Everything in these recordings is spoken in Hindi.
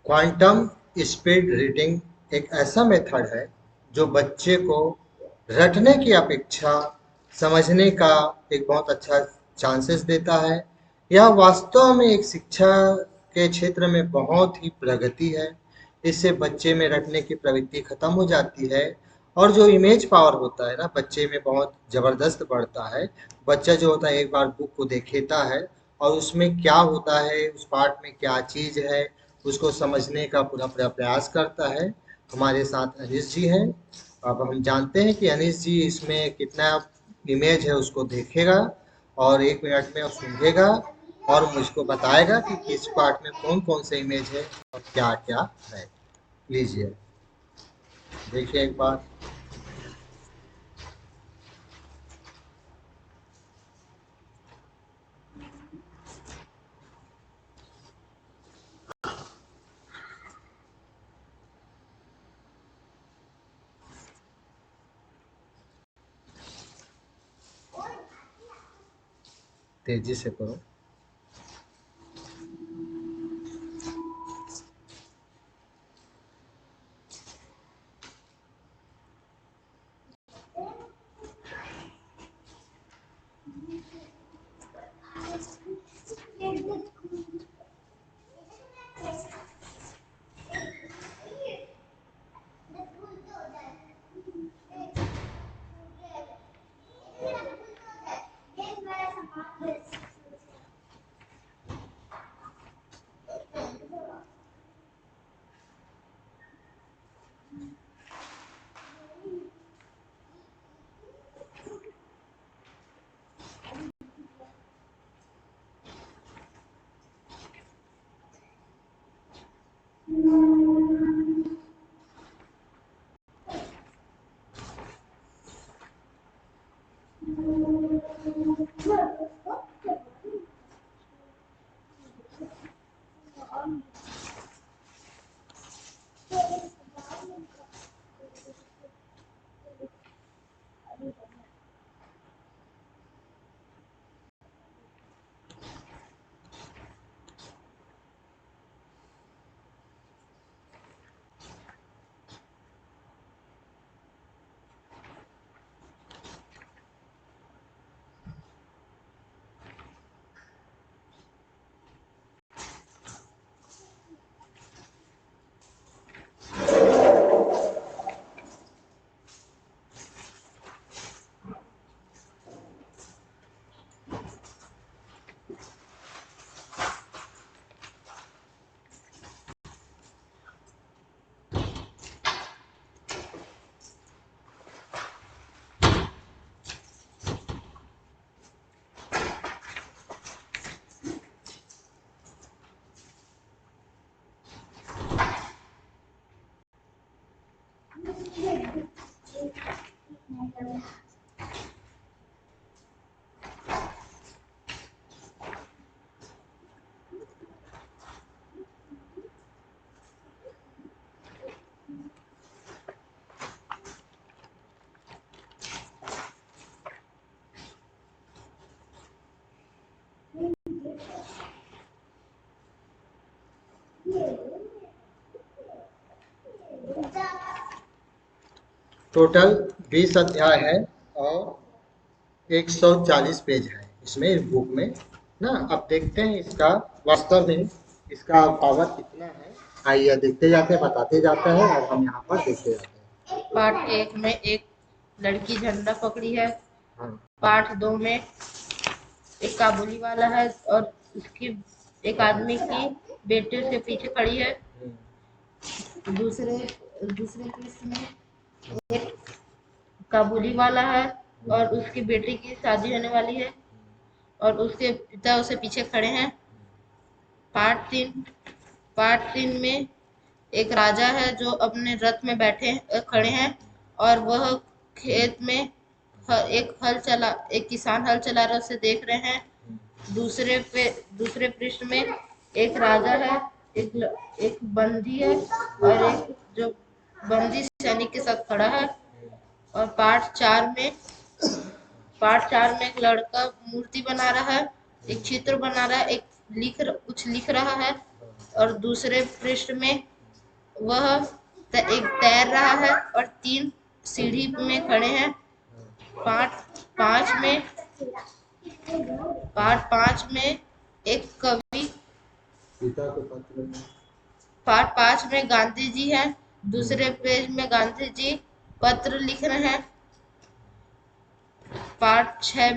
क्वांटम स्पीड रीडिंग एक ऐसा मेथड है जो बच्चे को रटने की अपेक्षा समझने का एक बहुत अच्छा चांसेस देता है। यह वास्तव में एक शिक्षा के क्षेत्र में बहुत ही प्रगति है। इससे बच्चे में रटने की प्रवृत्ति खत्म हो जाती है और जो इमेज पावर होता है ना बच्चे में बहुत जबरदस्त बढ़ता है। बच्चा जो होता है एक बार बुक को देखेता है और उसमें क्या होता है, उस पार्ट में क्या चीज है, उसको समझने का पूरा पूरा प्रयास करता है। हमारे साथ अनिश जी हैं। अब हम जानते हैं कि अनिश जी इसमें कितना इमेज है उसको देखेगा और 1 मिनट में सूंघेगा और मुझको बताएगा कि किस पार्ट में कौन कौन से इमेज है और क्या क्या है। लीजिए देखिए एक बार। तेजी से करो। टोटल 20 अध्याय है और 140 पेज है इसमें, इस बुक में ना। अब देखते हैं इसका वास्तव में इसका पावर कितना है। आइए देखते जाते हैं, बताते जाते हैं और हम यहाँ पर देखते जाते हैं। पार्ट 1 में एक लड़की झंडा पकड़ी है। हाँ। पार्ट 2 में एक काबुली वाला है और उसकी एक आदमी की बेटे से पीछे खड़ी है। दूसरे पृष्ठ में एक काबुली वाला है और उसकी बेटी की शादी होने वाली है और उसके पिता उसे पीछे खड़े हैं। पार्ट 3 में एक राजा है जो अपने रथ में बैठे खड़े हैं और वह खेत में एक किसान हल चला रहा उसे देख रहे हैं। दूसरे पृष्ठ में एक राजा है, एक बंदी है और एक जो बंदी सैनिक के साथ खड़ा है। और पार्ट 4 में एक लड़का मूर्ति बना रहा है, एक चित्र बना रहा है, कुछ लिख रहा है और दूसरे पृष्ठ में वह एक तैर रहा है और 3 सीढ़ी में खड़े हैं। पार्ट 5 में एक कवि, पार्ट 5 में गांधी जी हैं। दूसरे पेज में गांधी जी पत्र लिख रहे हैं। पार्ट 6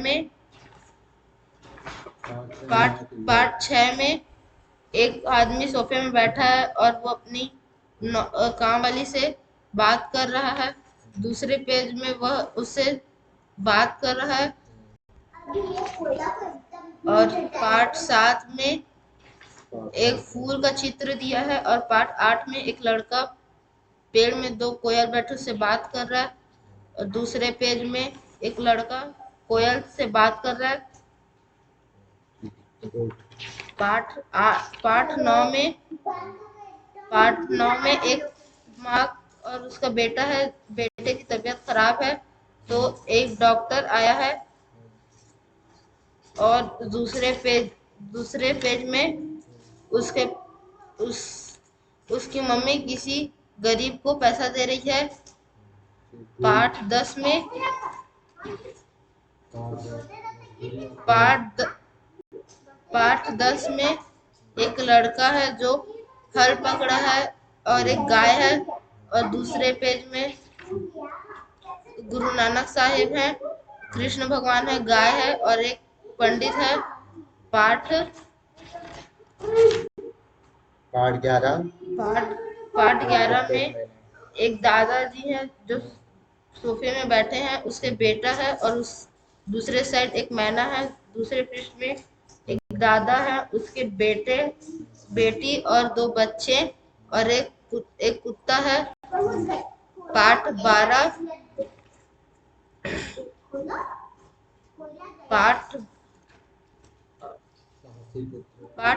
में एक आदमी सोफे में बैठा है और वो अपनी काम वाली से बात कर रहा है। दूसरे पेज में वह उससे बात कर रहा है। और पार्ट 7 में एक फूल का चित्र दिया है। और पार्ट 8 में एक लड़का पेड़ में 2 कोयल बैठे उससे बात कर रहा है। और दूसरे पेज में एक लड़का कोयल से बात कर रहा है। पार्ट 9 में एक माँ और उसका बेटा है। बेटे की तबीयत खराब है तो एक डॉक्टर आया है। और दूसरे पेज में उसकी मम्मी किसी गरीब को पैसा दे रही है। पार्ट 10 में पार्ट पार्ट 10 में एक लड़का है जो हल पकड़ा है और एक गाय है। और दूसरे पेज में गुरु नानक साहिब है, कृष्ण भगवान है, गाय है और एक पंडित है। पार्ट 11 में एक दादाजी हैं जो सोफे में बैठे हैं, उसके बेटा है और उस दूसरे साइड एक मैना है। दूसरे पृष्ठ में एक दादा है, उसके बेटी और 2 बच्चे और एक कुत्ता है। पार्ट 12 पार्ट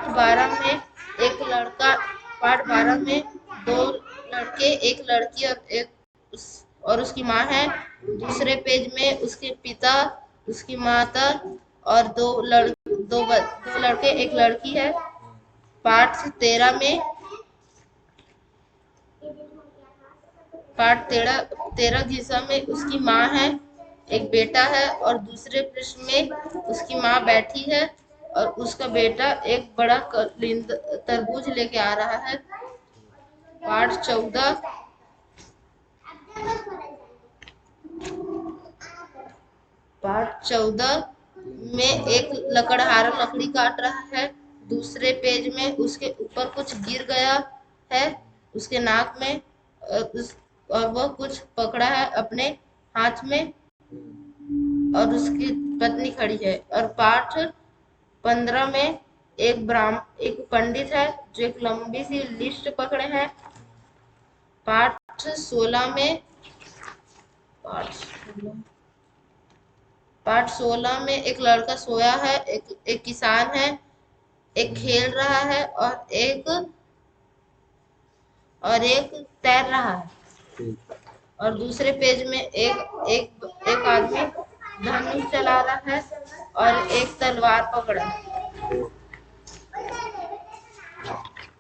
12 में एक लड़का पार्ट 12 में 2 लड़के, एक लड़की और उसकी माँ है। दूसरे पेज में उसके पिता, उसकी माता और 2 लड़के, एक लड़की है। पार्ट 13 हिस्सा में उसकी माँ है, एक बेटा है और दूसरे पृष्ठ में उसकी माँ बैठी है और उसका बेटा एक बड़ा तरबूज लेके आ रहा है। पार्ट 14 में एक लकड़हारा लकड़ी काट रहा है। दूसरे पेज में उसके ऊपर कुछ गिर गया है उसके नाक में और वह कुछ पकड़ा है अपने हाथ में और उसकी पत्नी खड़ी है। और पाठ 15 में एक पंडित है जो एक लंबी सी लिस्ट पकड़े हैं। पाठ 16 में एक लड़का सोया है, एक किसान है, एक खेल रहा है और एक तैर रहा है। और दूसरे पेज में एक आदमी धनुष चला रहा है और एक तलवार पकड़ा है।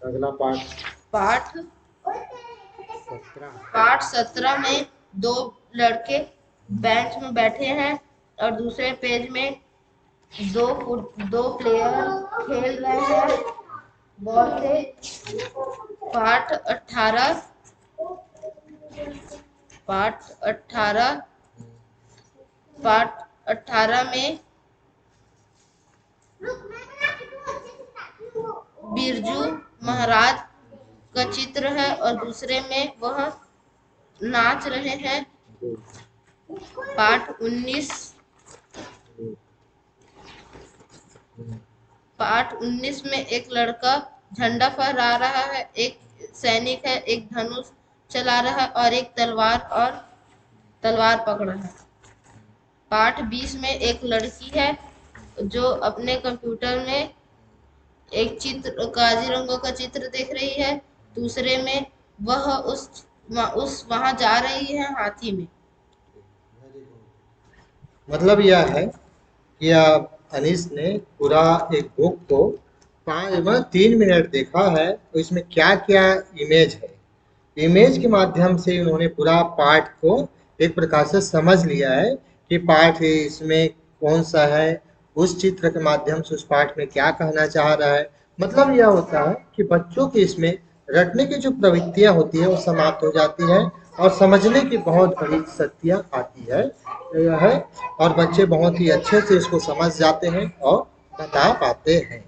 अगला पाठ 17 में 2 लड़के बेंच में बैठे हैं और दूसरे पेज में दो प्लेयर खेल रहे हैं बॉल से। पाठ 18 में बिरजू महाराज का चित्र है और दूसरे में वह नाच रहे हैं। पाठ 19 में एक लड़का झंडा फहरा रहा है, एक सैनिक है, एक धनुष चला रहा है और एक तलवार पकड़ा है। पाठ 20 में एक लड़की है जो अपने कंप्यूटर में एक चित्र काजीरंगा का चित्र देख रही है। दूसरे में वह वहां जा रही है हाथी में। मतलब यह है कि अनीस ने पूरा एक बुक को मतलब 3 मिनट देखा है तो इसमें क्या क्या इमेज है। इमेज के माध्यम से उन्होंने पूरा पाठ को एक प्रकार से समझ लिया है कि पाठ इसमें कौन सा है, उस चित्र के माध्यम से उस पाठ में क्या कहना चाह रहा है। मतलब यह होता है कि बच्चों की इसमें रटने की जो प्रवृत्तियां होती है वो समाप्त हो जाती है और समझने की बहुत बड़ी शक्तियां आती है यह है, और बच्चे बहुत ही अच्छे से इसको समझ जाते हैं और बता पाते हैं।